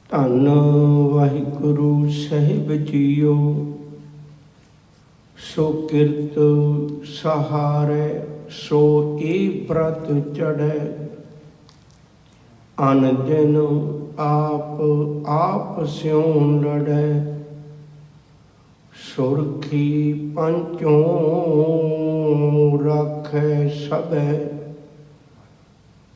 ਧੰਨ ਵਾਹਿਗੁਰੂ ਸਾਹਿਬ ਜੀਓ, ਸੋ ਕਿਰਤ ਸਹਾਰੈ ਸੋ ਇਹ ਬ੍ਰਤ ਚੜੈ। ਅਨ ਦਿਨ ਆਪ ਸਿਉ ਲੜੈ। ਸੁਰਖੀ ਪੰਚੋਂ ਰਾਖੈ ਸਭੈ।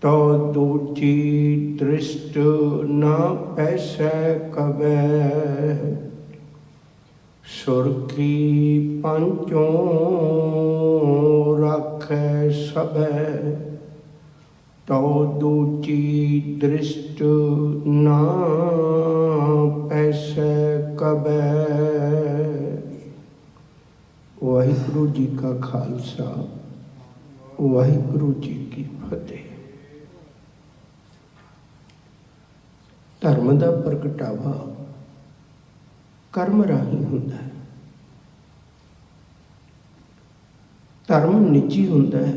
ਤੋ ਦੂਜੀ ਦ੍ਰਿਸ਼ਟ ਨਾ ਪੈਸੈ ਕਬੈ। ਸੁਰਖੀ ਪੰਚੋਂ ਰਾਖੈ ਸਭੈ। ਤੋ ਦੂਜੀ ਦ੍ਰਿਸ਼ਟ ਨਾ ਪੈਸੈ ਕਬੈ। ਵਾਹਿਗੁਰੂ ਜੀ ਕਾ ਖਾਲਸਾ, ਵਾਹਿਗੁਰੂ ਜੀ ਕੀ ਫਤਿਹ। ਧਰਮ ਦਾ ਪ੍ਰਗਟਾਵਾ ਕਰਮ ਰਾਹੀਂ ਹੁੰਦਾ ਹੈ। ਧਰਮ ਨਿੱਜੀ ਹੁੰਦਾ ਹੈ,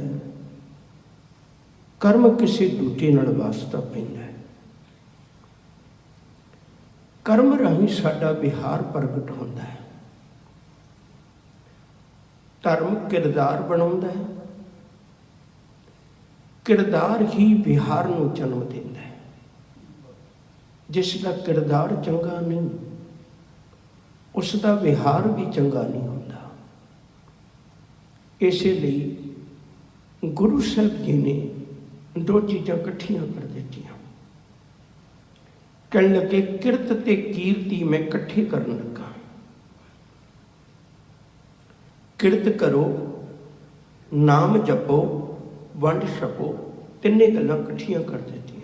ਕਰਮ ਕਿਸੇ ਦੂਜੇ ਨਾਲ ਵਾਸਤਾ ਪੈਂਦਾ ਹੈ। ਕਰਮ ਰਾਹੀਂ ਸਾਡਾ ਵਿਹਾਰ ਪ੍ਰਗਟ ਹੁੰਦਾ ਹੈ। ਧਰਮ ਕਿਰਦਾਰ ਬਣਾਉਂਦਾ ਹੈ, ਕਿਰਦਾਰ ਹੀ ਵਿਹਾਰ ਨੂੰ ਜਨਮ ਦਿੰਦਾ ਹੈ। ਜਿਸ ਦਾ ਕਿਰਦਾਰ ਚੰਗਾ ਨਹੀਂ, ਉਸ ਦਾ ਵਿਹਾਰ ਵੀ ਚੰਗਾ ਨਹੀਂ ਹੁੰਦਾ। ਇਸੇ ਲਈ ਗੁਰੂ ਸਾਹਿਬ ਜੀ ਨੇ ਦੋ ਚੀਜ਼ਾਂ ਇਕੱਠੀਆਂ ਕਰ ਦਿੱਤੀਆਂ। ਕਹਿਣ ਲੱਗੇ ਕਿਰਤ ਤੇ ਕੀਰਤੀ ਮੈਂ ਇਕੱਠੇ ਕਰਨ ਲੱਗਾ। ਕਿਰਤ ਕਰੋ, ਨਾਮ ਜਪੋ, ਵੰਡ ਛਕੋ, ਤਿੰਨੇ ਗੱਲਾਂ ਇਕੱਠੀਆਂ ਕਰ ਦਿੱਤੀਆਂ।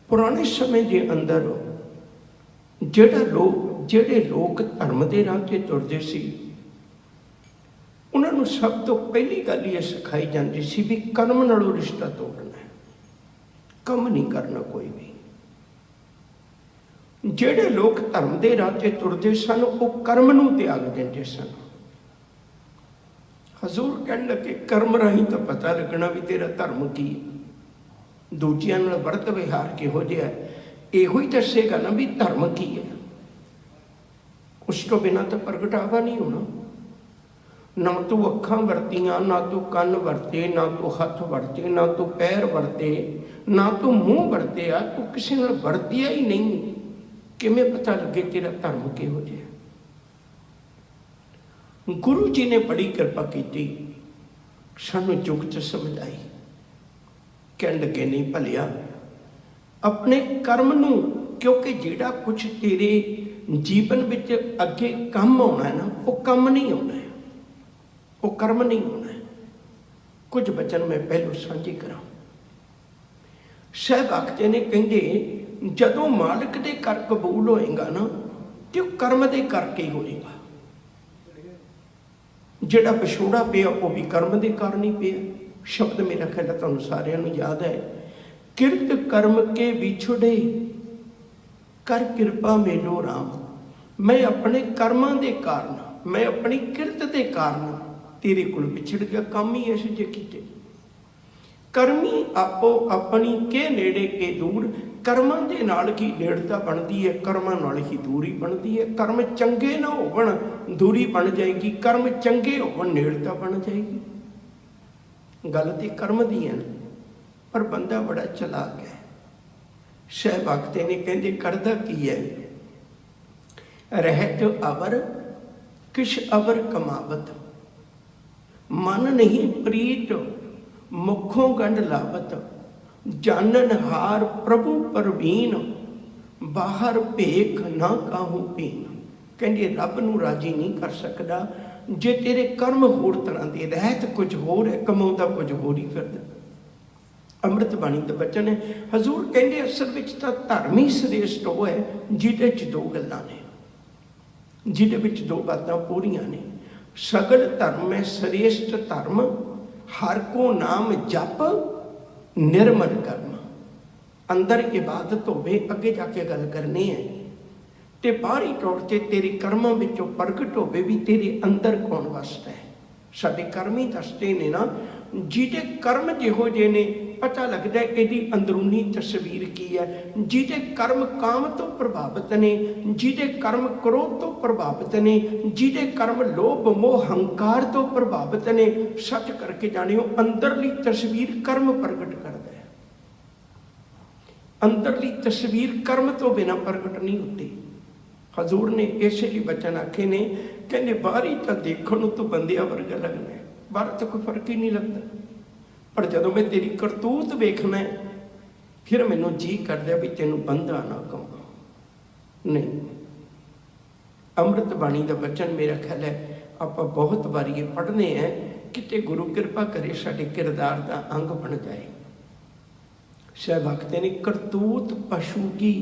ਪੁਰਾਣੇ ਸਮੇਂ ਦੇ ਅੰਦਰ ਜਿਹੜੇ ਲੋਕ ਧਰਮ ਦੇ ਰਾਹ 'ਤੇ ਤੁਰਦੇ ਸੀ, ਉਹਨਾਂ ਨੂੰ ਸਭ ਤੋਂ ਪਹਿਲੀ ਗੱਲ ਇਹ ਸਿਖਾਈ ਜਾਂਦੀ ਸੀ ਵੀ ਕਰਮ ਨਾਲੋਂ ਰਿਸ਼ਤਾ ਤੋੜਨਾ ਹੈ, ਕੰਮ ਨਹੀਂ ਕਰਨਾ ਕੋਈ ਵੀ। ਜਿਹੜੇ ਲੋਕ ਧਰਮ ਦੇ ਰਾਹ 'ਤੇ ਤੁਰਦੇ ਸਨ, ਉਹ ਕਰਮ ਨੂੰ ਤਿਆਗ ਦਿੰਦੇ ਸਨ। ਹਜ਼ੂਰ ਕਹਿਣ ਲੱਗੇ ਕਰਮ ਰਾਹੀਂ ਤਾਂ ਪਤਾ ਲੱਗਣਾ ਵੀ ਤੇਰਾ ਧਰਮ ਕੀ ਹੈ, ਦੂਜਿਆਂ ਨਾਲ ਵਰਤ ਵਿਹਾਰ ਕਿਹੋ ਜਿਹਾ, ਇਹੋ ਹੀ ਦੱਸੇਗਾ ਨਾ ਵੀ ਧਰਮ ਕੀ ਹੈ। ਉਸ ਤੋਂ ਬਿਨਾਂ ਤਾਂ ਪ੍ਰਗਟਾਵਾ ਨਹੀਂ ਹੋਣਾ। ਨਾ ਤੂੰ ਅੱਖਾਂ ਵਰਤੀਆਂ, ਨਾ ਤੂੰ ਕੰਨ ਵਰਤੇ, ਨਾ ਤੂੰ ਹੱਥ ਵਰਤੇ, ਨਾ ਤੂੰ ਪੈਰ ਵਰਤੇ, ਨਾ ਤੂੰ ਮੂੰਹ ਵਰਤਿਆ, ਤੂੰ ਕਿਸੇ ਨਾਲ ਵਰਤਿਆ ਹੀ ਨਹੀਂ, ਕਿਵੇਂ ਪਤਾ ਲੱਗੇ ਤੇਰਾ ਧਰਮ ਕਿਹੋ ਜਿਹਾ। ਗੁਰੂ ਜੀ ਨੇ ਬੜੀ ਕਿਰਪਾ ਕੀਤੀ, ਸਾਨੂੰ ਜੁਗਤ ਸਮਝਾਈ। ਕਹਿਣ ਲੱਗੇ ਨਹੀਂ ਭਲਿਆ, ਆਪਣੇ ਕਰਮ ਨੂੰ, ਕਿਉਂਕਿ ਜਿਹੜਾ ਕੁਛ ਤੇਰੇ ਜੀਵਨ ਵਿੱਚ ਅੱਗੇ ਕੰਮ ਆਉਣਾ ਹੈ ਨਾ, ਉਹ ਕੰਮ ਨਹੀਂ ਆਉਣਾ ਹੈ, ਉਹ ਕਰਮ ਨਹੀਂ ਹੋਣਾ ਹੈ। ਕੁਝ ਬਚਨ ਮੈਂ ਪਹਿਲੋਂ ਸਾਂਝੇ ਕਰਾਂ। ਸਾਹਿਬ ਆਖਦੇ ਨੇ, ਕਹਿੰਦੇ ਜਦੋਂ ਮਾਲਕ ਦੇ ਕਰ ਕਬੂਲ ਹੋਏਗਾ ਨਾ, ਤੇ ਉਹ ਕਰਮ ਦੇ ਕਰਕੇ ਹੀ ਹੋਏਗਾ। ਜਿਹੜਾ ਵਿਛੋੜਾ ਪਿਆ ਉਹ ਵੀ ਕਰਮ ਦੇ ਕਾਰਨ ਹੀ ਪਿਆ। ਸ਼ਬਦ ਮੇਰਾ ਖਿਆਲ ਤੁਹਾਨੂੰ ਸਾਰਿਆਂ ਨੂੰ ਯਾਦ ਹੈ, ਕਿਰਤ ਕਰਮ ਕੇ ਵਿਛੜੇ ਕਰ ਕਿਰਪਾ ਮੇਲੋ ਰਾਮ। ਮੈਂ ਆਪਣੇ ਕਰਮਾਂ ਦੇ ਕਾਰਨ, ਮੈਂ ਆਪਣੀ ਕਿਰਤ ਦੇ ਕਾਰਨ ਤੇਰੇ ਕੋਲ ਵਿਛੜ ਗਿਆ। ਕੰਮ ਹੀ ਐਸੇ ਜੇ ਕੀਤੇ। ਕਰਮੀ ਆਪੋ ਆਪਣੀ ਕੇ ਨੇੜੇ ਕੇ ਦੂਰ। ਕਰਮਾਂ ਦੇ ਨਾਲ ਹੀ ਨੇੜਤਾ ਬਣਦੀ ਹੈ, ਕਰਮਾਂ ਨਾਲ ਹੀ ਦੂਰੀ ਬਣਦੀ ਹੈ। ਕਰਮ ਚੰਗੇ ਨਾ ਹੋਵਣ, ਦੂਰੀ ਬਣ ਜਾਏਗੀ। ਕਰਮ ਚੰਗੇ ਹੋਵਣ, ਨੇੜਤਾ ਬਣ ਜਾਏਗੀ। ਗੱਲ ਤੇ ਕਰਮ ਦੀ ਹੈ, ਪਰ ਬੰਦਾ ਬੜਾ ਚਲਾਕ ਹੈ। ਸਾਹਿਬ ਆਖਦੇ ਨੇ, ਕਹਿੰਦੇ ਕਰਦਾ ਕੀ ਹੈ, ਰਹਿਤ ਅਵਰ ਕਿਛ ਅਵਰ ਕਮਾਵਤ। ਮਨ ਨਹੀਂ ਪ੍ਰੀਤ ਮੁਖੋਂ ਗੰਢ ਲਾਵਤ। ਜਾਨਨ ਹਾਰ ਪ੍ਰਭੂ ਪਰਵੀਨ ਬਾਹਰ ਭੇਖ ਨਾ ਕਾਹੂ ਪੀਨ। ਕਹਿੰਦੇ ਰੱਬ ਨੂੰ ਰਾਜੀ ਨਹੀਂ ਕਰ ਸਕਦਾ ਜੇ ਤੇਰੇ ਕਰਮ ਹੋਰ ਤਰ੍ਹਾਂ ਦੇ, ਰਹਿਤ ਕੁਝ ਹੋਰ ਹੈ, ਕਮਾਉਂਦਾ ਕੁਝ ਹੋਰ ਹੀ ਫਿਰਦਾ। ਅੰਮ੍ਰਿਤ ਬਾਣੀ ਦਾ ਬਚਨ ਹੈ। ਹਜ਼ੂਰ ਕਹਿੰਦੇ ਅਸਲ ਵਿੱਚ ਤਾਂ ਧਰਮ ਹੀ ਸ੍ਰੇਸ਼ਟ ਉਹ ਹੈ ਜਿਹਦੇ 'ਚ ਦੋ ਗੱਲਾਂ ਨੇ, ਜਿਹਦੇ ਵਿੱਚ ਦੋ ਬਾਤਾਂ ਪੂਰੀਆਂ ਨੇ। ਸਗਲ ਧਰਮ ਹੈ ਸ੍ਰੇਸ਼ਟ ਧਰਮ, ਹਰ ਕੋ ਨਾਮ ਜਪ ਨਿਰਮਲ ਕਰਮ। ਅੰਦਰ ਇਬਾਦਤ ਹੋਵੇ, ਅੱਗੇ ਜਾ ਕੇ ਗੱਲ ਕਰਨੀ ਹੈ, ਤੇ ਬਾਹਰੀ ਤੌਰ 'ਤੇ ਤੇਰੇ ਕਰਮਾਂ ਵਿੱਚੋਂ ਪ੍ਰਗਟ ਹੋਵੇ ਵੀ ਤੇਰੇ ਅੰਦਰ ਕੌਣ ਵਸਦਾ ਹੈ। ਸਾਡੇ ਕਰਮ ਹੀ ਦੱਸਦੇ ਨੇ ਨਾ, ਜਿਹਦੇ ਕਰਮ ਜਿਹੋ ਜਿਹੇ ਨੇ पता लगता है ਇਹਦੀ अंदरूनी तस्वीर की है। ਜਿਹਦੇ कर्म काम तो प्रभावित ने, ਜਿਹਦੇ कर्म क्रोध तो प्रभावित ने, ਜਿਹਦੇ कर्म लोभ मोह हंकार तो प्रभावित ने, सच करके जानियो अंदरली तस्वीर कर्म प्रगट करता है। अंदरली तस्वीर कर्म तो बिना प्रगट नहीं होती। हजूर ने इस लिए बचन आखे ने, कहने बाहरी तो देखने तो बंदिया वर्गा लगना है, बाहर तो कोई फर्क ही नहीं लगता, पर जदों मैं तेरी करतूत वेखना है फिर मैनू जी करदा भी तेनू बंदा ना कहां। नहीं, अमृत बाणी का बचन मेरा ख्याल है आप बहुत बारी ये पढ़ने हैं, किते गुरु कृपा करे साडे किरदार का अंग बन जाए। शायद आखते ने करतूत पशु की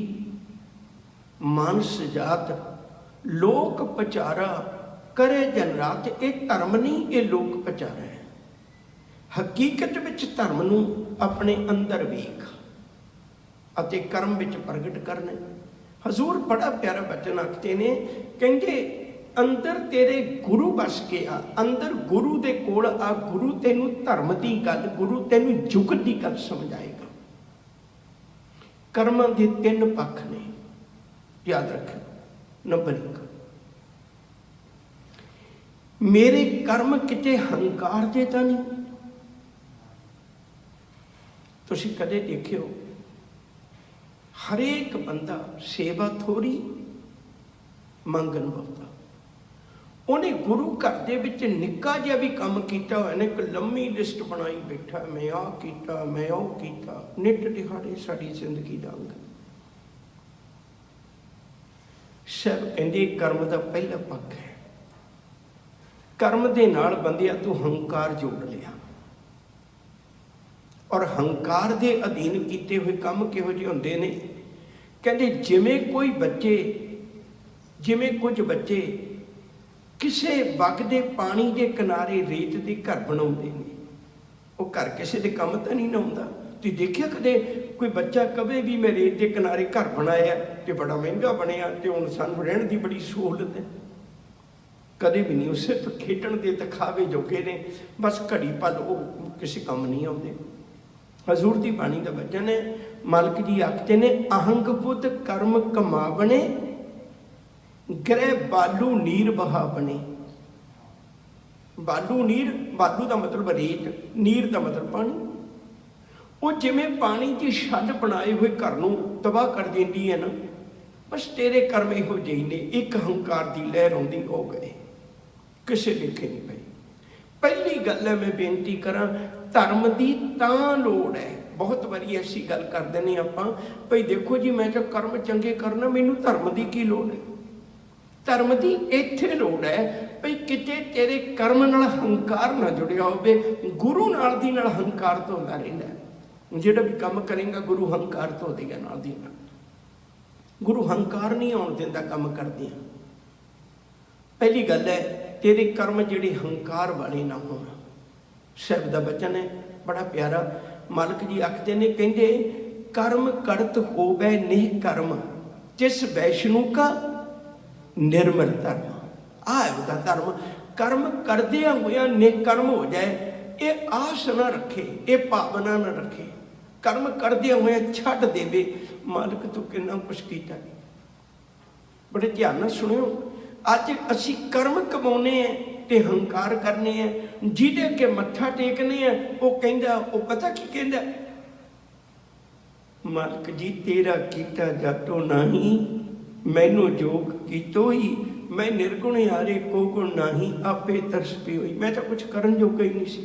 मानस जात, लोक पचारा करे जन रात। ये धर्म नहीं, ये लोक पचारा है। हकीकत विच धर्म नूं अपने अंदर वेख अते कर्म विच प्रगट करना। हजूर बड़ा प्यारा बचन आखते ने, कहंदे अंदर तेरे गुरु बस के आ, अंदर गुरु दे कोल आ, गुरु तेनू धर्म की गल, गुरु तेनू जुगत की गल समझाएगा। कर्मां दे तीन पक्ष ने, याद रखो। नंबर 1, मेरे कर्म किते हंकार दे तां नहीं। तुसीं कदे देखियो हरेक बंदा सेवा थोड़ी मंगन बहुता। उन्हें गुरु घर दे विच निक्का जिहा भी काम कीता होया ने, एक लंबी लिस्ट बनाई बैठा, मैं आ कीता, मैं ओ कीता। नित दिहाड़े साडी जिंदगी दा अंग। सब कहंदे कर्म दा पहला पक्ष है। कर्म दे नाल बंदिया तू हंकार जोड़ लिया, और हंकार दे अधीन कीते हुए काम किहो जिहे हुंदे ने। कहंदे जिवें कोई बच्चे, जिवें कुछ बच्चे किसे वगदे पानी के किनारे रेत के घर बनाउंदे ने। वो घर किसी के काम तो नहीं ना हुंदा। तुसीं देखिया कदे कोई बच्चा कवे भी मैं रेत के किनारे घर बनाया तो बड़ा महंगा बनया तो हुण सानूं रहण दी बड़ी सहूलत है? कदे भी नहीं। सिर्फ खेडण दे दिखावे जोगे ने, बस घड़ी पल वो किसी काम नहीं आउंदे। हजूर की बाणी का वचन है, मालिक जी आखते ने, अहंग बुद्ध कर्म कमावने, ग्रह बालू नीर बहा बने। बालू नीर, बालू का मतलब रेत, नीर का मतलब पानी। वो जिमें पानी की छत बनाए हुए घर नूं तबाह कर देंदी है ना, बस तेरे कर्म इहो ਜਿਹੇ ने। एक हंकार की लहर आउंदी हो गए, किसे लिखे नहीं पई। पहली गल है, मैं बेनती करा, धर्म की तां लोड़ है। बहुत बारी ऐसी गल कर देने आपां, भाई देखो जी मैं तो कर्म चंगे करना, मैनू धर्म की की लोड़ है? धर्म की इत्थे लोड़ है भाई किते तेरे कर्म नाल हंकार ना जुड़िया होवे। गुरु नाल दी नाल हंकार धोंदा रहिंदा। जिहड़ा भी काम करेगा गुरु हंकार धो देगा नाल दी नाल। गुरु हंकार नहीं आउण दिंदा काम करदियां। पहली गल है, तेरे कर्म जिहड़े हंकार वाले ना होण। शब्द का वचन है बड़ा प्यारा। मालिक जी आखते ने, कहंदे कर्म करत होवे नेह कर्म, जिस वैष्णु का निर्मल धर्म। आ उसका धर्म, कर्म करदिया होया नेक कर्म हो जाए, ये आस ना रखे, ये भावना ना रखे। कर्म करदिया होया छड्ड देवे, मालिक तू कितना कुछ कीता। बड़े ध्यान नाल सुनियो, अज असी कर्म कमाउने हैं ते हंकार करने हैं। जिहदे अगे मत्था टेकने हैं वो कहंदा, वो पता की कहंदा, मालिक जी तेरा कीता जातो नहीं, मैनू जोग कीतो ही, मैं निर्गुण यारे को गुण नाही, आपे तरस पी हुई। मैं तो कुछ करन जोगा ही नहीं सी।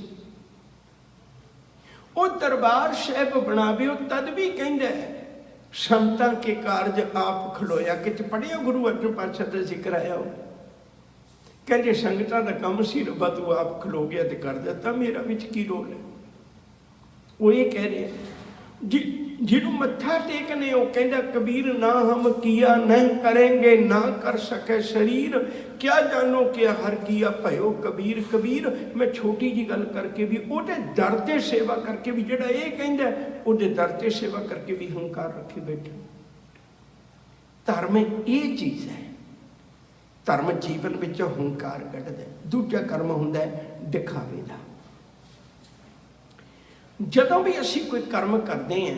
वो दरबार साहिब बनावे, तद भी कहंदा है संतां के कारज आप खलोया। कित पढ़िया गुरु अर्जन पातशाह का जिक्र आया हो, कहते संगतां दा काम सी, रब्बा तू आप खलो गया तो कर दिता, मेरा विच की रोल है? वो ये कह रहे हैं जिन्हों मत्था टेकने, वो कहता कबीर ना हम किया नहीं करेंगे, ना कर सके शरीर, क्या जानो क्या हर किया भयो कबीर। कबीर मैं छोटी जी गल करके भी उहदे दर ते सेवा करके भी, जिहड़ा ये कहंदा उहदे दर ते सेवा करके भी हंकार रखे बैठे। धर्म ये चीज़ है, धर्म जीवन में हंकार कढ़दा। दूजा कर्म हुंदा है दिखावे दा। ਜਦੋਂ ਵੀ ਅਸੀਂ ਕੋਈ ਕਰਮ ਕਰਦੇ ਹਾਂ,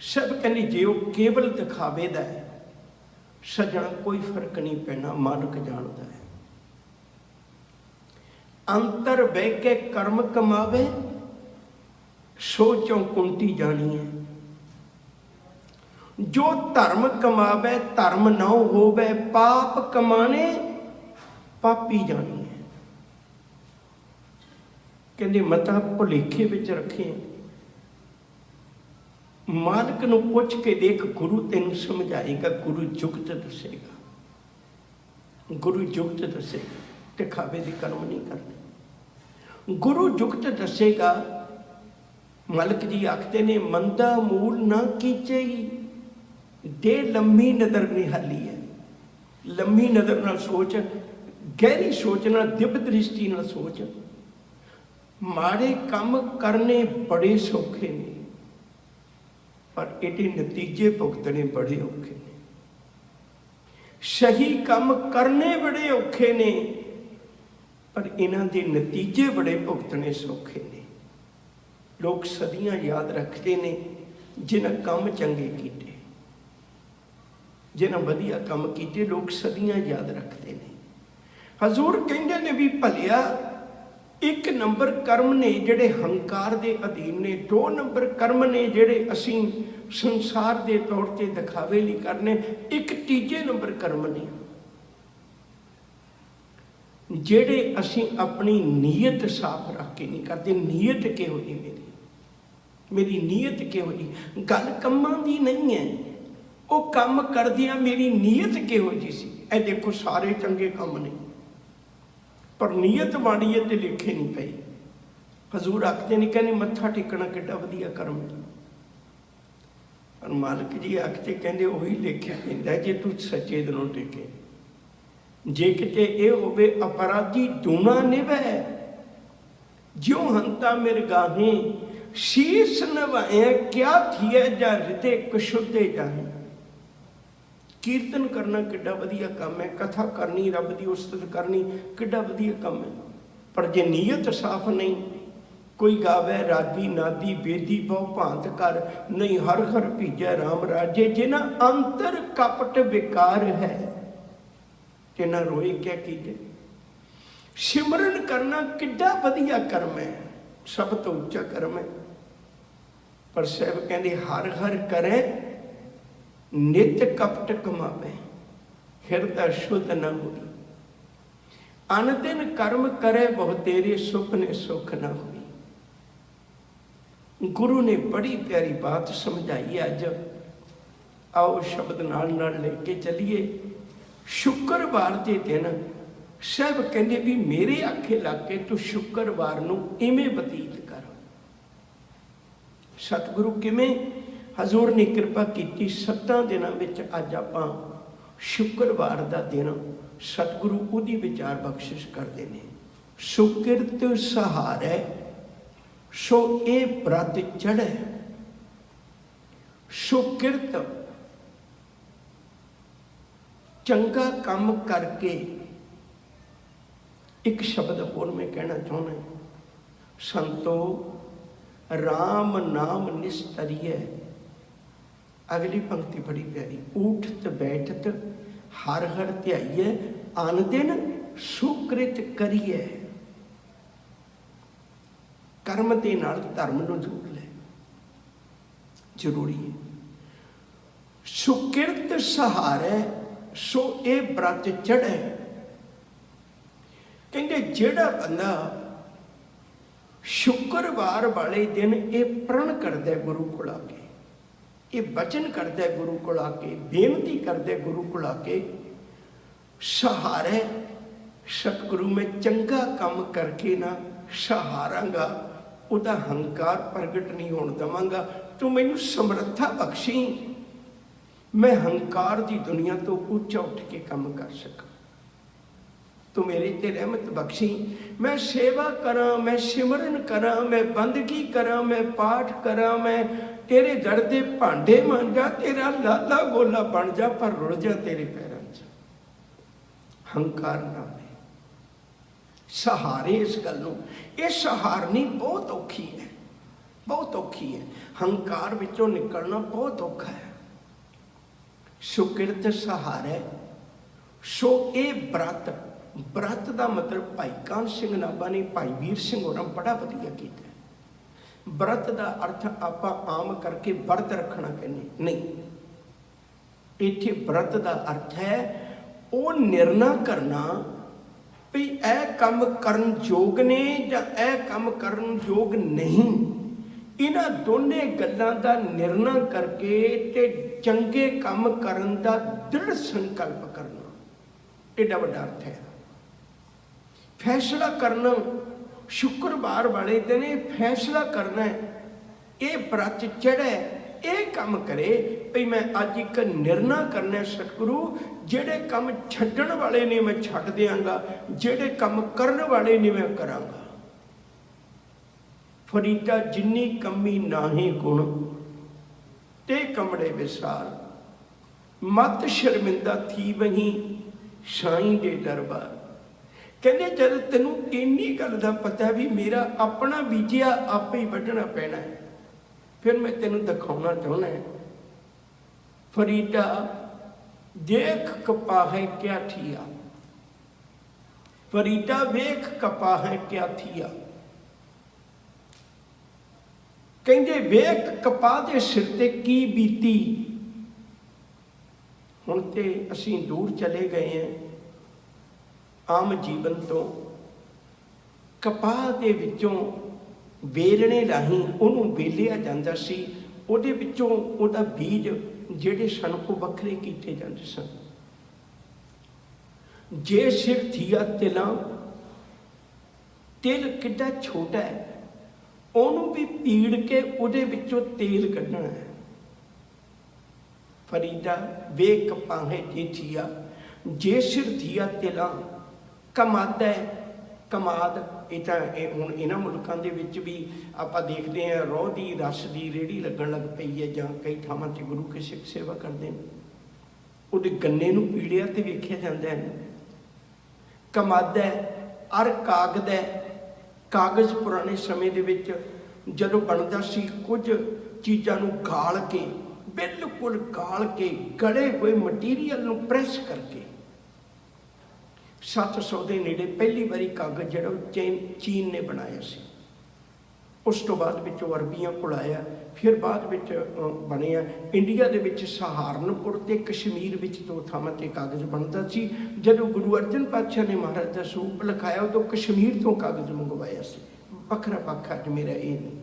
ਸਭ ਕਹਿੰਦੇ ਜੇ ਉਹ ਕੇਵਲ ਦਿਖਾਵੇ ਦਾ ਹੈ, ਸੱਜਣਾ ਕੋਈ ਫਰਕ ਨਹੀਂ ਪੈਣਾ, ਮਾਲਕ ਜਾਣਦਾ ਹੈ। ਅੰਤਰ ਬਹਿ ਕੇ ਕਰਮ ਕਮਾਵੇ, ਸੋਚੋਂ ਕੁੰਤੀ ਜਾਣੀ ਹੈ। ਜੋ ਧਰਮ ਕਮਾਵੇ ਧਰਮ ਨਾ ਹੋਵੇ, ਪਾਪ ਕਮਾਣੇ ਪਾਪੀ ਜਾਣੀ ਹੈ। ਕਹਿੰਦੇ ਮਤਾ ਭੁਲੇਖੇ ਵਿੱਚ ਰੱਖੇ, ਮਾਲਕ ਨੂੰ ਪੁੱਛ ਕੇ ਦੇਖ, ਗੁਰੂ ਤੈਨੂੰ ਸਮਝਾਏਗਾ, ਗੁਰੂ ਜੁਗਤ ਦੱਸੇਗਾ, ਗੁਰੂ ਜੁਗਤ ਦੱਸੇਗਾ, ਦਿਖਾਵੇ ਦੀ ਕਰਮ ਨਹੀਂ ਕਰਨੇ। ਗੁਰੂ ਜੁਗਤ ਦੱਸੇਗਾ। ਮਾਲਕ ਜੀ ਆਖਦੇ ਨੇ, ਮੰਦਾ ਮੂਲ ਨਾ ਕੀਚੇਗੀ, ਦੇ ਲੰਮੀ ਨਜ਼ਰ ਨਿਹਾਲੀ ਹੈ। ਲੰਮੀ ਨਜ਼ਰ ਨਾਲ ਸੋਚ, ਗਹਿਰੀ ਸੋਚ ਨਾਲ, ਦਿਵ ਦ੍ਰਿਸ਼ਟੀ ਨਾਲ ਸੋਚ। ਮਾੜੇ ਕੰਮ ਕਰਨੇ ਬੜੇ ਸੌਖੇ ਨੇ, ਪਰ ਇਹਦੇ ਨਤੀਜੇ ਭੁਗਤਣੇ ਬੜੇ ਔਖੇ ਨੇ। ਸਹੀ ਕੰਮ ਕਰਨੇ ਬੜੇ ਔਖੇ ਨੇ, ਪਰ ਇਹਨਾਂ ਦੇ ਨਤੀਜੇ ਬੜੇ ਭੁਗਤਣੇ ਸੌਖੇ ਨੇ। ਲੋਕ ਸਦੀਆਂ ਯਾਦ ਰੱਖਦੇ ਨੇ ਜਿਨ੍ਹਾਂ ਕੰਮ ਚੰਗੇ ਕੀਤੇ, ਜਿਨ੍ਹਾਂ ਵਧੀਆ ਕੰਮ ਕੀਤੇ, ਲੋਕ ਸਦੀਆਂ ਯਾਦ ਰੱਖਦੇ ਨੇ। ਹਜ਼ੂਰ ਕਹਿੰਦੇ ਨੇ ਵੀ ਭਲਿਆ 1 ਨੰਬਰ ਕਰਮ ਨੇ ਜਿਹੜੇ ਹੰਕਾਰ ਦੇ ਅਧੀਨ ਨੇ, 2 ਨੰਬਰ ਕਰਮ ਨੇ ਜਿਹੜੇ ਅਸੀਂ ਸੰਸਾਰ ਦੇ ਤੌਰ ਤੇ ਦਿਖਾਵੇ ਲਈ ਕਰਨੇ, 1 ਤੀਜੇ ਨੰਬਰ ਕਰਮ ਨੇ ਜਿਹੜੇ ਅਸੀਂ ਆਪਣੀ ਨੀਅਤ ਸਾਫ਼ ਰੱਖ ਕੇ ਨਹੀਂ ਕਰਦੇ। ਨੀਅਤ ਕਿਹੋ ਜਿਹੀ ਮੇਰੀ ਨੀਅਤ ਕਿਹੋ ਜਿਹੀ? ਗੱਲ ਕੰਮਾਂ ਦੀ ਨਹੀਂ ਹੈ, ਉਹ ਕੰਮ ਕਰਦਿਆਂ ਮੇਰੀ ਨੀਅਤ ਕਿਹੋ ਜਿਹੀ ਸੀ। ਇਹ ਦੇਖੋ ਸਾਰੇ ਚੰਗੇ ਕੰਮ ਨੇ, ਪਰ ਨੀਅਤ ਮਾੜੀ ਹੈ ਤੇ ਲੇਖੇ ਨਹੀਂ ਪਈ। ਹਜ਼ੂਰ ਆਖਦੇ ਨੇ, ਕਹਿੰਦੇ ਮੱਥਾ ਟੇਕਣਾ ਕਿੱਡਾ ਵਧੀਆ ਕਰਮ ਹੈ, ਪਰ ਮਾਲਕ ਜੀ ਆਖਦੇ ਕਹਿੰਦੇ ਉਹੀ ਲੇਖਿਆ ਪੈਂਦਾ ਜੇ ਤੂੰ ਸੱਚੇ ਦਿਲੋਂ ਟੇਕੇ। ਜੇ ਕਿਤੇ ਇਹ ਹੋਵੇ ਅਪਰਾਧੀ ਦੂਣਾ ਨਿਭੈ, ਜਿਉ ਹੰਤਾ ਮਿਰਗਾਹੇ, ਸ਼ੀਸ ਨਵਾਏ ਕਿਆ ਥੀਏ ਜਾਂ ਹਿਰਦੇ ਕੁਸ਼ੁੱਧੇ ਜਾਹੇ। ਕੀਰਤਨ ਕਰਨਾ ਕਿੱਡਾ ਵਧੀਆ ਕੰਮ ਹੈ, ਕਥਾ ਕਰਨੀ, ਰੱਬ ਦੀ ਉਸਤਤ ਕਰਨੀ ਕਿੱਡਾ ਵਧੀਆ ਕੰਮ ਹੈ, ਪਰ ਜੇ ਨੀਅਤ ਸਾਫ਼ ਨਹੀਂ, ਕੋਈ ਗਾਵੇ ਰਾਗੀ ਨਾਦੀ ਬੇਦੀ ਬਹੁ ਭਾਂਤ ਕਰ, ਨਹੀਂ ਹਰ ਹਰ ਭੀਜੈ ਰਾਮ ਰਾਜੇ। ਜਿਨ੍ਹਾਂ ਅੰਤਰ ਕਪਟ ਵਿਕਾਰ ਹੈ, ਕਿਨਾਂ ਰੋਏ ਕਿਆ ਕੀਜੇ। ਸਿਮਰਨ ਕਰਨਾ ਕਿੱਡਾ ਵਧੀਆ ਕਰਮ ਹੈ, ਸਭ ਤੋਂ ਉੱਚਾ ਕਰਮ ਹੈ, ਪਰ ਸਾਹਿਬ ਕਹਿੰਦੇ ਹਰ ਹਰ ਕਰੇ ਨਿਤ ਕਪਟ ਕਮਾਵੇ, ਹਿਰਦਾ ਸ਼ੁੱਧ ਨਾ ਹੋਈ। ਅਨ ਦਿਨ ਕਰਮ ਕਰੇ ਬਹੁ ਤੇਰੇ, ਸੁਪਨੇ ਸੁਖ ਨਾ ਹੋਈ। ਗੁਰੂ ਨੇ ਬੜੀ ਪਿਆਰੀ ਬਾਤ ਸਮਝਾਈ। ਅੱਜ ਆਓ ਸ਼ਬਦ ਨਾਲ ਨਾਲ ਲੈ ਕੇ ਚੱਲੀਏ। ਸ਼ੁੱਕਰਵਾਰ ਦੇ ਦਿਨ ਸਾਹਿਬ ਕਹਿੰਦੇ ਵੀ ਮੇਰੇ ਆਖੇ ਲੱਗ ਕੇ ਤੂੰ ਸ਼ੁੱਕਰਵਾਰ ਨੂੰ ਇਵੇਂ ਬਤੀਤ ਕਰ। ਸਤਿਗੁਰੂ ਕਿਵੇਂ? ਹਜ਼ੂਰ ਨੇ ਕਿਰਪਾ ਕੀਤੀ 7 ਦਿਨਾਂ ਵਿੱਚ ਅੱਜ ਆਪਾਂ ਸ਼ੁੱਕਰਵਾਰ ਦਾ ਦਿਨ ਸਤਿਗੁਰੂ ਉਹਦੀ ਵਿਚਾਰ ਬਖਸ਼ਿਸ਼ ਕਰਦੇ ਨੇ। ਸੁਕਿਰਤ ਸਹਾਰੈ ਸੋ ਇਹ ਬ੍ਰਤ ਚੜ੍ਹੈ। ਸੁਕਿਰਤ ਚੰਗਾ ਕੰਮ ਕਰਕੇ। ਇੱਕ ਸ਼ਬਦ ਹੋਰ ਮੈਂ ਕਹਿਣਾ ਚਾਹੁੰਦਾ, ਸੰਤੋ ਰਾਮ ਨਾਮ ਨਿਸਤਰੀਐ। ਅਗਲੀ ਪੰਕਤੀ ਬੜੀ ਪਿਆਰੀ, ਊਠਤ ਬੈਠਤ ਹਰ ਹਰ ਧਿਆਈਐ, ਅਨ ਦਿਨ ਸੁਕ੍ਰਿਤ ਕਰੀਐ। ਕਰਮ ਦੇ ਨਾਲ ਧਰਮ ਨੂੰ ਜੋੜ ਲੈ, ਜ਼ਰੂਰੀ ਹੈ। ਸੁਕਿਰਤ ਸਹਾਰੈ ਸੋ ਇਹ ਬ੍ਰਤ ਚੜ੍ਹੈ। ਕਹਿੰਦੇ ਜਿਹੜਾ ਬੰਦਾ ਸ਼ੁੱਕਰਵਾਰ ਵਾਲੇ ਦਿਨ ਇਹ ਪ੍ਰਣ ਕਰਦਾ ਗੁਰੂ ਕੋਲ ਆ ਕੇ, ਇਹ ਬਚਨ ਕਰਦਾ ਗੁਰੂ ਕੋਲ ਆ ਕੇ, ਬੇਨਤੀ ਕਰਦਾ ਗੁਰੂ ਕੋਲ ਆ ਕੇ, ਸਹਾਰੇ ਸਤਿਗੁਰੂ ਮੈਂ ਚੰਗਾ ਕੰਮ ਕਰਕੇ ਨਾ ਸਹਾਰਾਂਗਾ, ਉਹਦਾ ਹੰਕਾਰ ਪ੍ਰਗਟ ਨਹੀਂ ਹੋਣ ਦੇਵਾਂਗਾ। ਤੂੰ ਮੈਨੂੰ ਸਮਰੱਥਾ ਬਖਸ਼ੀ, ਮੈਂ ਹੰਕਾਰ ਦੀ ਦੁਨੀਆ ਤੋਂ ਉੱਚਾ ਉੱਠ ਕੇ ਕੰਮ ਕਰ ਸਕਾਂ। ਤੂੰ ਮੇਰੇ ਤੇ ਰਹਿਮਤ ਬਖਸ਼ੀ, ਮੈਂ ਸੇਵਾ ਕਰਾਂ, ਮੈਂ ਸਿਮਰਨ ਕਰਾਂ, ਮੈਂ ਬੰਦਗੀ ਕਰਾਂ, ਮੈਂ ਪਾਠ ਕਰਾਂ, ਮੈਂ ਤੇਰੇ ਦਰ ਦੇ ਭਾਂਡੇ ਮਾਂਜਾ, ਤੇਰਾ ਲਾਲਾ ਗੋਲਾ ਬਣ ਜਾ, ਪਰ ਰੁੜ ਜਾ ਤੇਰੇ ਪੈਰਾਂ 'ਚ। ਹੰਕਾਰ ਨਾ ਹੋਵੇ। ਸਹਾਰੇ ਇਸ ਗੱਲ ਨੂੰ, ਇਹ ਸਹਾਰਨੀ ਬਹੁਤ ਔਖੀ ਹੈ। बहुत औखी है। हंकार विचों निकलना बहुत औखा है। सुकिरत सहारे सो ये व्रत, व्रत का मतलब भाई कान सिंह नाभा ने भाई वीर सिंह होर बड़ा वधिया किया। व्रत का अर्थ आप आम करके व्रत रखना कहने नहीं। इत्थे व्रत का अर्थ है वो निर्णय करना भी यह काम करन योग ने या यह काम करन योग नहीं। इन्हां दोने गल्लां दा निर्णय करके ते चंगे काम करन दा दृढ़ संकल्प करना, एडा वड्डा अर्थ है। फैसला करना, शुक्रवार वाले दिन फैसला करना है, ये व्रत चढ़े ये काम करे भी मैं अज एक निर्णय करना सतगुरु, जेड़े काम छड्डण वाले ने मैं छड्ड देंगा, जेड़े काम करन वाले ने मैं करांगा। फरीदा जिन्नी कमी नाही गुण ते कमड़े विसार, मत शर्मिंदा थी वही साईं दे दरबार। कहते जब तेनू इन्नी गल का पता भी मेरा अपना बीजिया आपे ही वढ़ना पैना है, फिर मैं तेनू दिखाना चाहना है। फरीदा देख कपाहे क्या थिया, फरीदा वेख कपाहे क्या थिया। कहते वेख कपा दे सिर ते की बीती। हुण ते असीं दूर चले गए हैं आम जीवन तो। कपाह दे विचों बेलणे राहीं उहनूं बेलिया जांदा सी, उहदे विचों उहदा बीज जिहड़े सन वो वखरे कीते जांदे सन। जे सिर थिया तिलां, तिल किड्डा छोटा है, उहनूं भी पीड़ के उहदे विचों तेल कढना है। फरीदा वे कपाहे जे थिया, जे सिर थिया तिलां। कमाद है, कमाद ये तो हुण इन्हां मुल्कां दे विच भी आपां देखदे हां रोह दी रस दी रेहड़ी लगन लग पई है, जां कई थावां ते गुरु के सिख सेवा करदे ने, उहदे गन्ने नूं पीड़िया ते वेखिया जांदा है। कमाद है अर कागद है। कागज़ पुराने समय दे विच जदों बनदा सी कुछ चीज़ां नूं गाल के, बिल्कुल गाल के गले हुए मटीरीअल नूं प्रैस करके 700 के नेड़े पहली बारी कागज़ जिहड़ा चीन ने बनाया सी। उस तो बाद विच अरबियां कोल आया, फिर बाद विच बनिया इंडिया दे विच सहारनपुर ते कश्मीर विच 2 थावां ते कागज़ बनता सी। जदों गुरु अर्जन पातशाह ने महाराज का सूप लिखाया उदों कश्मीर तो कागज़ मंगवाया सी। वखरा पक्ष अज मेरा ये नहीं।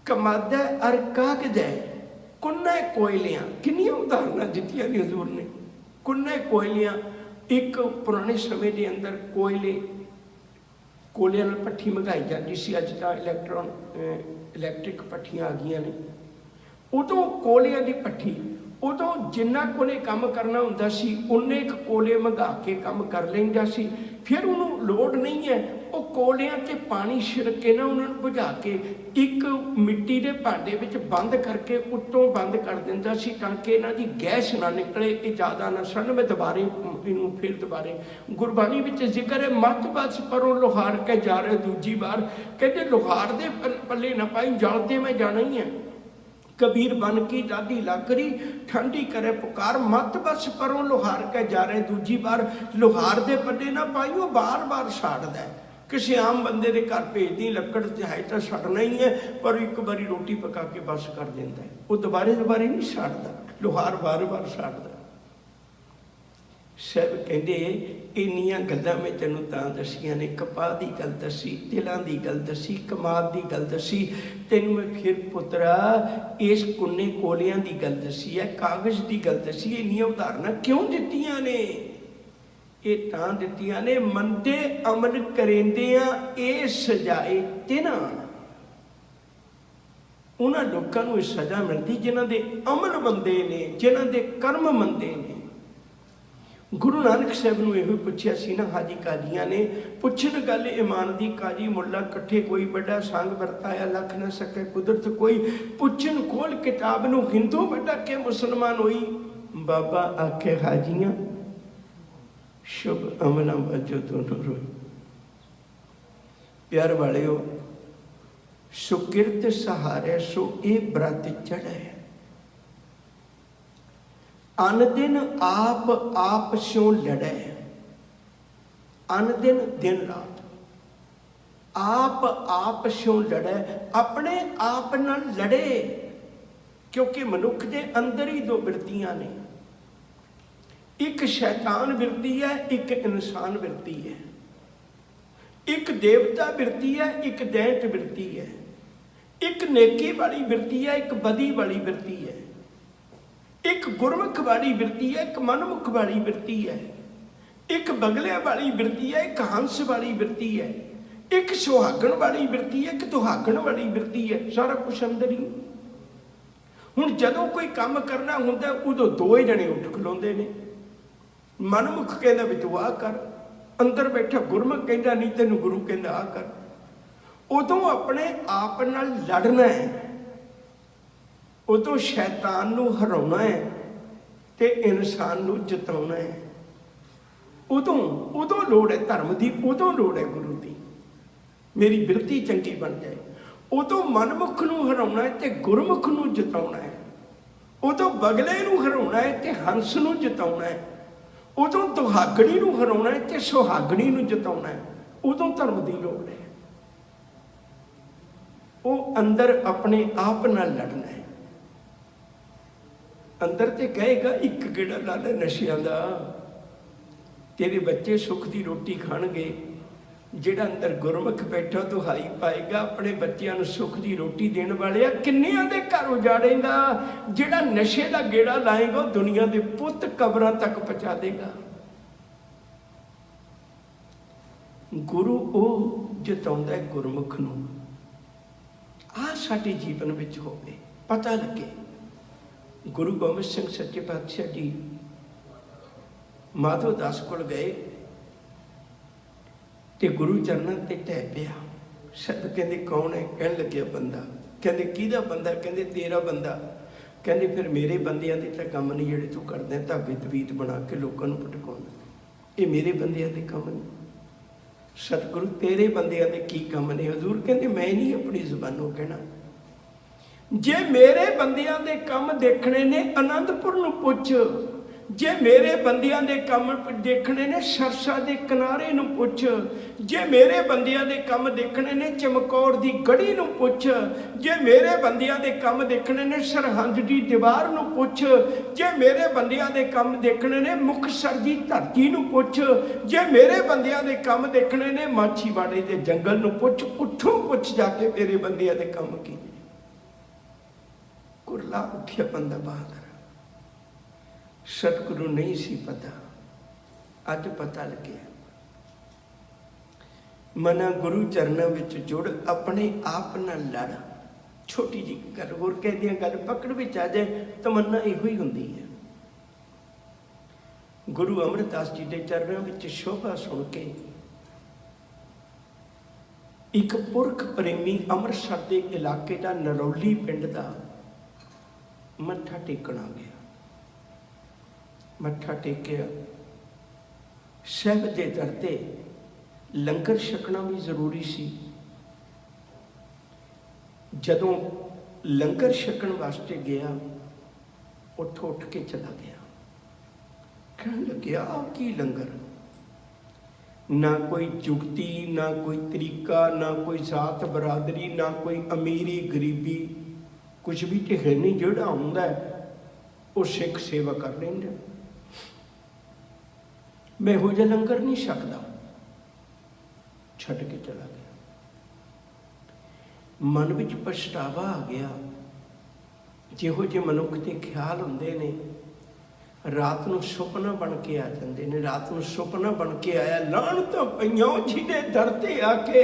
कमादा अर कागज़ है, कुन्ने कोयलियां, किन्नियां उदाहरणां दित्तियां ने हजूर ने। कुन्ने कोयलियां, एक पुराने समय के अंदर कोयलियां नाल भट्ठी मंगाई जाती सी। अज तो इलैक्ट्रिक भट्ठियां आ गई ने। उदों कोयलियां की भट्ठी, उदों जिन्ना कोले काम करना हुंदा सी उन्ने क कोले मंगा के काम कर लैंदा सी। फिर उन्होंने लोड़ नहीं है, वो कोलियां ते पानी छिड़क के ना उन्होंने बुझा के एक मिट्टी के भांडे विच बंद करके उत्तों बंद कर दिंदा सी ताकि इन्हां दी गैस ना निकले, ये ज़्यादा ना सन। मैं दोबारे इनू फिर दोबारे गुरबाणी विच जिक्र है, मत बस परों लोहार के जा रहे दूजी बार। कहते लोहार दे पल्ले ना पाई, जलते मैं जाना ही है। कबीर बन की दादी लाकरी ठंडी करे पुकार, मत बस परों लोहार के जा रहे दूजी बार। लोहार दे पल्ले ना पाई, वो बार बार साड़दा है। किसी आम बंदे के घर भेज दी, लकड़ है तो सड़ना ही है, पर एक बारी रोटी पका के बस कर देता है, वो दोबारे नहीं साड़दा। लोहार बार बार साड़दा। सब कहते इन्नियां गल्लां मैं तैनूं तां दसियां ने, कपाह की गल दसी, तिलां की गल दसी, कमाद की गल दसी, तैनूं मैं फिर पुत्रा इस कुन्ने कोलियां की गल दसी है, कागज़ की गल दसी। इन्नियां उदाहरणां क्यों दित्तियां ने? ये तां दित्तियां ने मंदे अमल करेंदियां ये सजाए तिन्हां। उन्हां लोकां नूं सजा मिलती जिन्हां दे अमल मंदे ने, जिन्हां दे कर्म मंदे ने। गुरु नानक साहब ने यह पूछा सी ना, हाजी काजियां ने पुछन गल ईमान दी, काजी मुला कट्ठे कोई बड़ा संग वरताया, लख न सके कुदरत कोई। पुछन खोल किताब नूं, हिंदू बड़ा के मुसलमान होई। बाबा आखे हाजियां शुभ अमलों वजों दोनों रोई। प्यार वाले हो, सुकिरत सहारे सो ये व्रत चढ़े। अन दिन आप आप स्यों लड़े। अन दिन दिन रात आप स्यों लड़े, अपने आप नाल लड़े। क्योंकि मनुख के अंदर ही दो बिरतियां ने, एक शैतान बिरती है, एक इंसान बिरती है। एक देवता बिरती है, एक दैंत बिरती है। एक नेकी वाली बिरती है, एक बदी वाली बिरती है। एक गुरमुख वाली बिरती है, एक मनमुख वाली बिरती है। एक बगले वाली बिरती है, एक हंस वाली बिरती है। एक सुहागण वाली बिरती है, एक दुहागण वाली बिरती है। सारा कुछ अंदर ही। हुण जदों कोई काम करना हुंदा उदों दो ही जने उठ खलोंदे ने। मनमुख कहंदा भी तूं आ कर, अंदर बैठा गुरमुख कहंदा नहीं तैनूं गुरु कहंदा आ कर। उदों अपने आप नाल लड़ना है, उदों शैतान नूं हराउणा है ते इंसान नूं जिताउणा है। उदों लोड़ है धर्म की, उदों लोड़ है गुरु की। मेरी बिरती चंगी बन जाए। उदों मनमुख नूं हराउणा है ते गुरमुख नूं जिताउणा है। उदों बगले नूं हराउणा है ते हंस नूं जिताउणा है। उदों दुहागणी नूं हराउणा है ते सुहागणी नूं जिताउणा है। उदों धर्म की लोड़ है। वो अंदर अपने आप नाल लड़ना है। अंदर ते कहेगा एक गेड़ा ला ले नशियां दा, तेरे बच्चे सुख की रोटी खाणगे। जिहड़ा अंदर गुरमुख बैठा दुहाई पाएगा, अपने बच्चों को सुख की रोटी देने वाले किन्नियां दे घर उजाड़ेगा। जिहड़ा नशे का गेड़ा लाएगा दुनिया के पुत कबरां तक पहुँचा देगा। गुरु वो जिताउंदा है गुरमुख नूं। आ साडे जीवन विच होवे, पता लगे। गुरु गोबिंद सिंह सच्चे पातशाह जी माधो दास कोल गए ते गुरु चरणों ते ढह पिया। शब्द कहते कौन है? कहन लग्या बंदा। कहते किहदा बंदा? कहते तेरा बंदा। कहते फिर मेरे बंदियां दे तां काम नहीं जिहड़े तू करदा है, धागे तवीत बना के लोगों को भटकाउंदा। ये मेरे बंदियां दे काम नहीं। सतगुरु तेरे बंदियां दे की काम ने? हजूर कहते मैं नहीं अपनी जुबानों कहना। जे मेरे बंदियां दे काम देखने ने आनंदपुर नूं पुछ। जे मेरे बंदियां दे काम देखने ने सरसा दे किनारे नूं पुछ। जे मेरे बंदियां दे काम देखने ने चमकौर दी गढ़ी नूं पुछ। जे मेरे बंदियां दे काम देखने ने सरहंद दी दीवार नूं पुछ। जे मेरे बंदियां दे काम देखने ने मुक्तसर दी धरती नूं पुछ। जे मेरे बंदियां दे काम देखने ने माछीवाड़े दे जंगल नूं पुछ। उत्थों पुछ जाके मेरे बंदियां दे काम की। कुरला उठिया बंदा बहादुर। सतगुरु नहीं सी पता, अज पता लगे। मना गुरु चरणों विच जुड़, अपने आप नाल लड़। छोटी जी गल होर कह दियां, गल पकड़ विच आ जाए तमन्ना इहो ही हुंदी है। गुरु अमरदास जी के चरणों विच शोभा सुन के एक पुरख प्रेमी अमृतसर के इलाके का नरौली पिंड का मत्था टेकण आ गया। मत्था टेकिया, साहिब के दर ते लंगर छकना भी जरूरी सी। जदों लंगर छकण वास्ते गया, उठो उठ के चला गया। कहने लग्या की लंगर? ना कोई जुगती, ना कोई तरीका, ना कोई जात बरादरी, ना कोई अमीरी गरीबी, कुछ भी तो है नहीं। जिहड़ा आउंदा है वो सिख सेवा कर लेंदा। मैं हो जा लंगर नहीं सकता, छड्ड के चला गया। मन विच पछतावा आ गया। जिहो जे मनुख के ख्याल हुंदे ने, रात नूं सुपना बन के आ जाते हैं। रात नूं सुपना बन के आया, लाणत पईआं जिहदे दर ते आके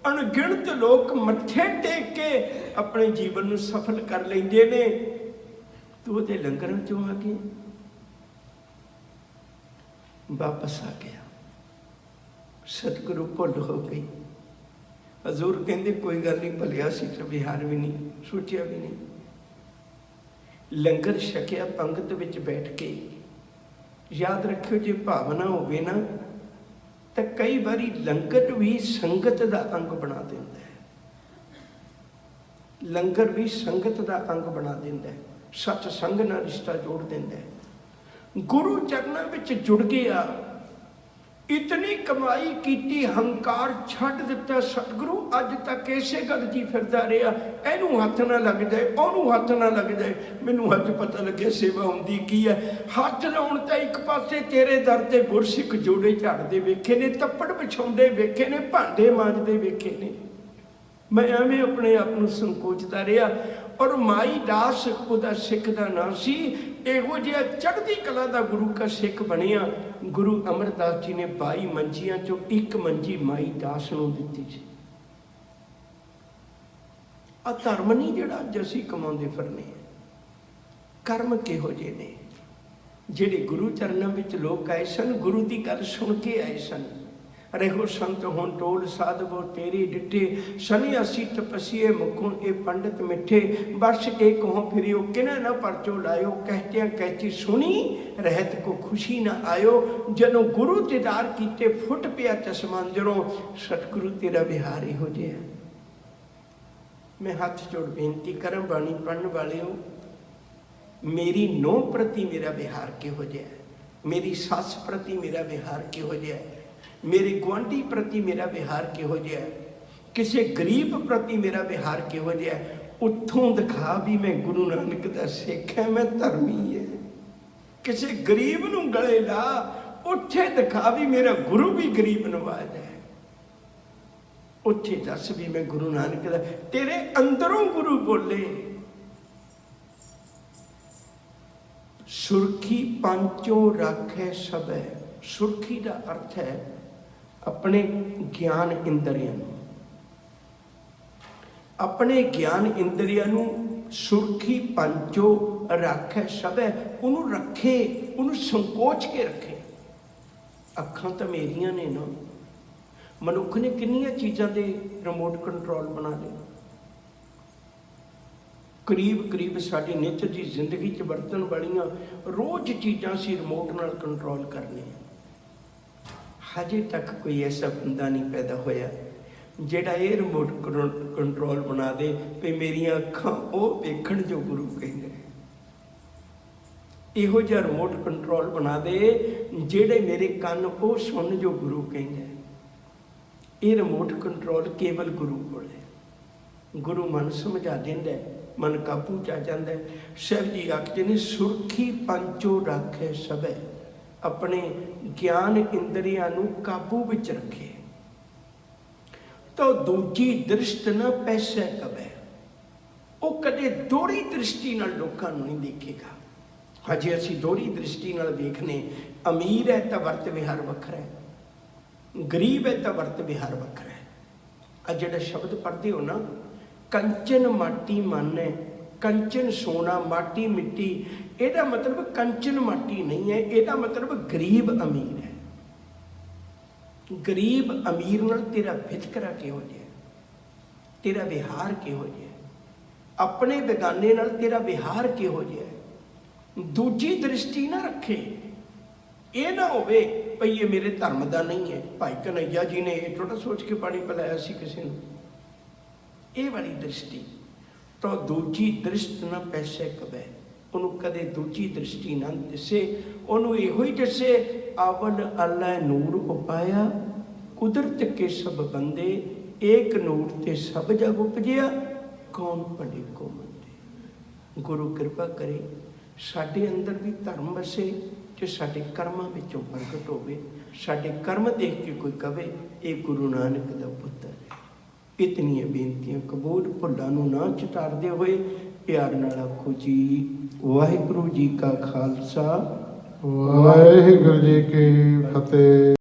अणगिणत लोग मत्थे टेक के अपने जीवन नूं सफल कर लेंदे ने। तू उहदे लंगरां चों आ गया। वापस आ गया। सतगुरु भुल हो गई। हजूर कहते कोई गल नहीं, भलिया सी तो बिहार भी नहीं, सोचा भी नहीं। लंगर छकिया, पंगत विच बैठ के। याद रखियो जे भावना होवे ना तो कई बारी लंगर भी संगत का अंग बना देता है। ਲੰਗਰ ਵੀ ਸੰਗਤ ਦਾ ਅੰਗ ਬਣਾ ਦਿੰਦਾ ਹੈ, ਸਤ ਸੰਗ ਨਾਲ ਰਿਸ਼ਤਾ ਜੋੜ ਦਿੰਦਾ ਹੈ। ਗੁਰੂ ਚਰਨਾਂ ਵਿੱਚ ਜੁੜ ਗਿਆ, ਇਤਨੀ ਕਮਾਈ ਕੀਤੀ, ਹੰਕਾਰ ਛੱਡ ਦਿੱਤਾ। ਸਤਿਗੁਰੂ ਅੱਜ ਤੱਕ ਇਸੇ ਗੱਲ 'ਚ ਹੀ ਫਿਰਦਾ ਰਿਹਾ, ਇਹਨੂੰ ਹੱਥ ਨਾ ਲੱਗ ਜਾਏ, ਉਹਨੂੰ ਹੱਥ ਨਾ ਲੱਗ ਜਾਏ। ਮੈਨੂੰ ਅੱਜ ਪਤਾ ਲੱਗਿਆ ਸੇਵਾ ਹੁੰਦੀ ਕੀ ਹੈ। ਹੱਥ ਲਾਉਣ ਤਾਂ ਇੱਕ ਪਾਸੇ ਤੇਰੇ ਦਰ ਤੇ ਗੁਰਸਿੱਖ ਜੋੜੇ ਝਾੜਦੇ ਵੇਖੇ ਨੇ, ਤੱਪੜ ਵਿਛਾਉਂਦੇ ਵੇਖੇ ਨੇ, ਭਾਂਡੇ ਮਾਂਜਦੇ ਵੇਖੇ ਨੇ। ਮੈਂ ਐਵੇਂ ਆਪਣੇ ਆਪ ਨੂੰ ਸੰਕੋਚਦਾ ਰਿਹਾ। ਔਰ ਮਾਈ ਦਾਸ ਉਹਦਾ ਸਿੱਖ ਦਾ ਨਾਂ ਸੀ। ਇਹੋ ਜਿਹਾ ਚੜ੍ਹਦੀ ਕਲਾ ਦਾ ਗੁਰੂ ਕਾ ਸਿੱਖ ਬਣਿਆ। ਗੁਰੂ ਅਮਰਦਾਸ ਜੀ ਨੇ 22 ਮੰਜੀਆਂ ਚੋਂ ਇੱਕ ਮੰਜੀ ਮਾਈ ਦਾਸ ਨੂੰ ਦਿੱਤੀ ਸੀ। ਆ ਧਰਮ ਨਹੀਂ ਜਿਹੜਾ ਅੱਜ ਅਸੀਂ ਕਮਾਉਂਦੇ ਫਿਰਨੇ ਆ। ਕਰਮ ਕਿਹੋ ਜਿਹੇ ਨੇ ਜਿਹੜੇ ਗੁਰੂ ਚਰਨਾਂ ਵਿੱਚ ਲੋਕ ਆਏ ਸਨ, ਗੁਰੂ ਦੀ ਗੱਲ ਸੁਣ ਕੇ ਆਏ ਸਨ। ਰਹੋ ਸੰਤ ਹੁਣ ਟੋਲ ਸਾਧਵੋ ਤੇਰੀ ਡਿੱਠੇ, ਸਨਿਆਸੀ ਤਪਸੀਏ ਮੁਖੋਂ ਇਹ ਪੰਡਿਤ ਮਿੱਠੇ, ਬਰਸ਼ ਇੱਕ ਹੋ ਫਿਰਿਓ ਕਿਨੇ ਨਾ ਪਰਚੋ ਲਾਇਓ, ਕਹਿਤਿਆਂ ਕਹਿਤੀ ਸੁਣੀ ਰਹਿਤ ਕੋ ਖੁਸ਼ੀ ਨਾ ਆਇਓ। ਜਦੋਂ ਗੁਰੂ ਦੀਦਾਰ ਕੀਤੇ ਫੁੱਟ ਪਿਆ ਚਸ਼ਮਾ ਅੰਦਰੋਂ, ਸਤਿਗੁਰੂ ਤੇਰਾ ਵਿਹਾਰ ਇਹੋ ਜਿਹਾ। ਮੈਂ ਹੱਥ ਜੋੜ ਬੇਨਤੀ ਕਰਾਂ ਬਾਣੀ ਪੜ੍ਹਨ ਵਾਲਿਓ, ਮੇਰੀ ਨੂੰਹ ਪ੍ਰਤੀ ਮੇਰਾ ਵਿਹਾਰ ਕਿਹੋ ਜਿਹਾ, ਮੇਰੀ ਸੱਸ ਪ੍ਰਤੀ ਮੇਰਾ ਵਿਹਾਰ ਕਿਹੋ ਜਿਹਾ, ਮੇਰੇ ਗੁਆਂਢੀ ਪ੍ਰਤੀ ਮੇਰਾ ਵਿਹਾਰ ਕਿਹੋ ਜਿਹਾ, ਕਿਸੇ ਗਰੀਬ ਪ੍ਰਤੀ ਮੇਰਾ ਵਿਹਾਰ ਕਿਹੋ ਜਿਹਾ। ਉੱਥੋਂ ਦਿਖਾ ਵੀ ਮੈਂ ਗੁਰੂ ਨਾਨਕ ਦਾ ਸਿੱਖ ਹੈ, ਮੈਂ ਧਰਮੀ ਹੈ। ਕਿਸੇ ਗਰੀਬ ਨੂੰ ਗਲੇ ਲਾ, ਉੱਥੇ ਦਿਖਾ ਵੀ ਮੇਰਾ ਗੁਰੂ ਵੀ ਗਰੀਬ ਨਵਾਜ਼ ਹੈ। ਉੱਥੇ ਦੱਸ ਵੀ ਮੈਂ ਗੁਰੂ ਨਾਨਕ ਦਾ, ਤੇਰੇ ਅੰਦਰੋਂ ਗੁਰੂ ਬੋਲੇ। ਸੁਰਖੀ ਪੰਚੋ ਰਾਖੈ ਸਭੈ। ਸੁਰਖੀ ਦਾ ਅਰਥ ਹੈ ਆਪਣੇ ਗਿਆਨ ਇੰਦਰੀਆਂ ਨੂੰ, ਆਪਣੇ ਗਿਆਨ ਇੰਦਰੀਆਂ ਨੂੰ ਸੁਰਖੀ ਪੰਚੋ ਰਾਖੈ ਸਭੈ। ਉਹਨੂੰ ਰੱਖੇ, ਉਹਨੂੰ ਸੰਕੋਚ ਕੇ ਰੱਖੇ। ਅੱਖਾਂ ਤਾਂ ਮੇਰੀਆਂ ਨੇ ਨਾ। ਮਨੁੱਖ ਨੇ ਕਿੰਨੀਆਂ ਚੀਜ਼ਾਂ ਦੇ ਰਿਮੋਟ ਕੰਟਰੋਲ ਬਣਾ ਲਏ। ਕਰੀਬ ਸਾਡੀ ਨਿੱਤ ਦੀ ਜ਼ਿੰਦਗੀ 'ਚ ਵਰਤਣ ਵਾਲੀਆਂ ਰੋਜ਼ ਚੀਜ਼ਾਂ ਅਸੀਂ ਰਿਮੋਟ ਨਾਲ ਕੰਟਰੋਲ ਕਰਨੇ। ਹਜੇ ਤੱਕ ਕੋਈ ਐਸਾ ਬੰਦਾ ਨਹੀਂ ਪੈਦਾ ਹੋਇਆ ਜਿਹੜਾ ਇਹ ਰਿਮੋਟ ਕੰਟਰੋਲ ਬਣਾ ਦੇ ਵੀ ਮੇਰੀਆਂ ਅੱਖਾਂ ਉਹ ਵੇਖਣ ਜੋ ਗੁਰੂ ਕਹਿੰਦੇ। ਇਹੋ ਜਿਹਾ ਰਿਮੋਟ ਕੰਟਰੋਲ ਬਣਾ ਦੇ ਜਿਹੜੇ ਮੇਰੇ ਕੰਨ ਉਹ ਸੁਣ ਜੋ ਗੁਰੂ ਕਹਿੰਦੇ। ਇਹ ਰਿਮੋਟ ਕੰਟਰੋਲ ਕੇਵਲ ਗੁਰੂ ਕੋਲ ਹੈ। ਗੁਰੂ ਮਨ ਸਮਝਾ ਦਿੰਦਾ, ਮਨ ਕਾਬੂ 'ਚ ਆ ਜਾਂਦਾ। ਸਾਹਿਬ ਜੀ ਆਖਦੇ ਨੇ ਸੁਰਖੀ ਪੰਚੋ ਰਾਖੇ ਸਭੈ। ਆਪਣੇ ਗਿਆਨ ਇੰਦਰੀਆਂ ਨੂੰ ਕਾਬੂ ਵਿੱਚ ਰੱਖੇ ਤਾਂ ਦੂਜੀ ਦ੍ਰਿਸ਼ਟ ਨਾ ਪੈਸੇ ਕਬੈ। ਉਹ ਕਦੇ ਦੋਹਰੀ ਦ੍ਰਿਸ਼ਟੀ ਨਾਲ ਲੋਕਾਂ ਨੂੰ ਨਹੀਂ ਦੇਖੇਗਾ। ਹਜੇ ਅਸੀਂ ਦੋਹਰੀ ਦ੍ਰਿਸ਼ਟੀ ਨਾਲ ਵੇਖਨੇ। ਅਮੀਰ ਹੈ ਤਾਂ ਵਰਤ ਵਿਹਾਰ ਵੱਖਰਾ ਹੈ, ਗਰੀਬ ਹੈ ਤਾਂ ਵਰਤ ਵਿਹਾਰ ਵੱਖਰਾ ਹੈ। ਆ ਜਿਹੜਾ ਸ਼ਬਦ ਪੜ੍ਹਦੇ ਹੋ ਨਾ, ਕੰਚਨ ਮਾਟੀ ਮਨ ਹੈ, ਕੰਚਨ ਸੋਨਾ ਮਾਟੀ ਮਿੱਟੀ, ਇਹਦਾ ਮਤਲਬ ਕੰਚਨ ਮਾਟੀ ਨਹੀਂ ਹੈ, ਇਹਦਾ ਮਤਲਬ ਗਰੀਬ ਅਮੀਰ ਹੈ। ਗਰੀਬ ਅਮੀਰ ਨਾਲ ਤੇਰਾ ਵਿਤਕਰਾ ਕਿਹੋ ਜਿਹਾ, ਤੇਰਾ ਵਿਹਾਰ ਕਿਹੋ ਜਿਹਾ, ਆਪਣੇ ਬੇਗਾਨੇ ਨਾਲ ਤੇਰਾ ਵਿਹਾਰ ਕਿਹੋ ਜਿਹਾ। ਦੂਜੀ ਦ੍ਰਿਸ਼ਟੀ ਨਾ ਰੱਖੇ। ਇਹ ਨਾ ਹੋਵੇ ਭਈ ਇਹ ਮੇਰੇ ਧਰਮ ਦਾ ਨਹੀਂ ਹੈ। ਭਾਈ ਕਨਈਆ ਜੀ ਨੇ ਇਹ ਥੋੜਾ ਸੋਚ ਕੇ ਪਾਣੀ ਪਿਲਾਇਆ ਸੀ ਕਿਸੇ ਨੂੰ। ਇਹ ਵਾਲੀ ਦ੍ਰਿਸ਼ਟੀ ਤਾਂ ਦੂਜੀ ਦ੍ਰਿਸ਼ਟ ਨਾ ਪੈਸੇ ਕਬੈ। ਉਹਨੂੰ ਕਦੇ ਦੂਜੀ ਦ੍ਰਿਸ਼ਟੀ ਨਾ ਦਿਸੇ। ਉਹਨੂੰ ਇਹੋ ਹੀ ਦਿਸੇ ਅਵਲ ਅੱਲਾ ਨੂਰ ਉਪਾਇਆ, ਕੁਦਰਤ ਕੇ ਸਭ ਬੰਦੇ, ਏਕ ਨੂਰ ਤੇ ਸਭ ਜਗ ਉਪਜਿਆ, ਕੌਣ ਪੜੇ ਕੋ ਮੰਦੇ। ਗੁਰੂ ਕਿਰਪਾ ਕਰੇ ਸਾਡੇ ਅੰਦਰ ਵੀ ਧਰਮ ਵਸੇ ਤੇ ਸਾਡੇ ਕਰਮਾਂ ਵਿੱਚੋਂ ਪ੍ਰਗਟ ਹੋਵੇ। ਸਾਡੇ ਕਰਮ ਦੇਖ ਕੇ ਕੋਈ ਕਵੇ ਇਹ ਗੁਰੂ ਨਾਨਕ ਦਾ ਪੁੱਤਰ ਹੈ। ਇਤਨੀਆਂ ਬੇਨਤੀਆਂ ਕਬੂਲ, ਭੁੱਲਾਂ ਨੂੰ ਨਾ ਚਿਤਾਰਦੇ ਹੋਏ ਪਿਆਰ ਨਾਲ ਆਖੋ ਜੀ ਵਾਹਿਗੁਰੂ ਜੀ ਕਾ ਖਾਲਸਾ, ਵਾਹਿਗੁਰੂ ਜੀ ਕੀ ਫਤਿਹ।